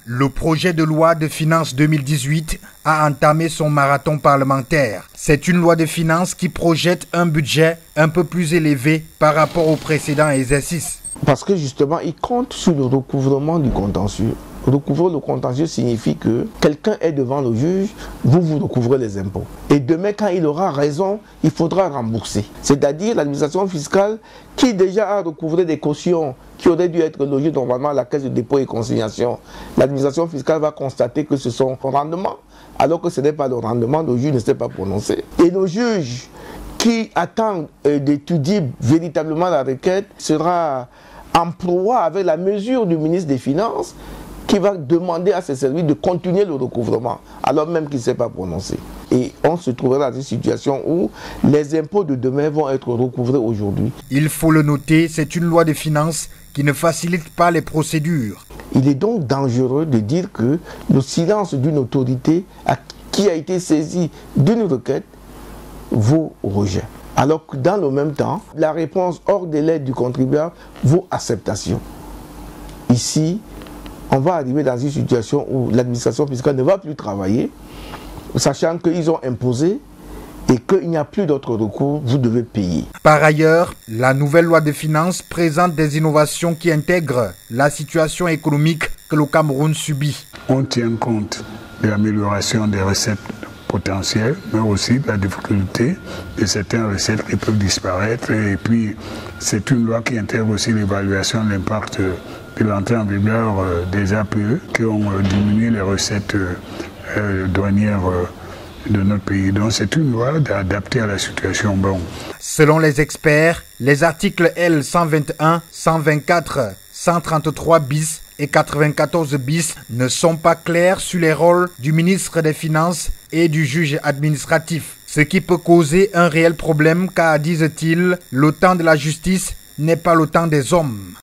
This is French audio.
Le projet de loi de finances 2018 a entamé son marathon parlementaire. C'est une loi de finances qui projette un budget un peu plus élevé par rapport au précédent exercice. Parce que justement, il compte sur le recouvrement du contentieux. Recouvrer le contentieux signifie que quelqu'un est devant le juge, vous recouvrez les impôts. Et demain, quand il aura raison, il faudra rembourser. C'est-à-dire l'administration fiscale qui déjà a recouvré des cautions qui auraient dû être logées normalement à la caisse de dépôt et consignation. L'administration fiscale va constater que ce sont rendements, alors que ce n'est pas le rendement, le juge ne s'est pas prononcé. Et le juge qui attend d'étudier véritablement la requête sera en proie avec la mesure du ministre des Finances qui va demander à ses services de continuer le recouvrement, alors même qu'il ne s'est pas prononcé. Et on se trouvera dans une situation où les impôts de demain vont être recouvrés aujourd'hui. Il faut le noter, c'est une loi de finances qui ne facilite pas les procédures. Il est donc dangereux de dire que le silence d'une autorité qui a été saisie d'une requête vaut rejet. Alors que dans le même temps, la réponse hors délai du contribuable vaut acceptation. Ici, on va arriver dans une situation où l'administration fiscale ne va plus travailler, sachant qu'ils ont imposé et qu'il n'y a plus d'autre recours, vous devez payer. Par ailleurs, la nouvelle loi de finances présente des innovations qui intègrent la situation économique que le Cameroun subit. On tient compte de l'amélioration des recettes potentielles, mais aussi de la difficulté de certaines recettes qui peuvent disparaître. Et puis, c'est une loi qui intègre aussi l'évaluation de l'impact de l'entrée en vigueur des APE qui ont diminué les recettes douanières de notre pays. Donc c'est une loi adaptée à la situation. Bon. Selon les experts, les articles L 121, 124, 133 bis et 94 bis ne sont pas clairs sur les rôles du ministre des Finances et du juge administratif. Ce qui peut causer un réel problème car, disent-ils, le temps de la justice n'est pas le temps des hommes.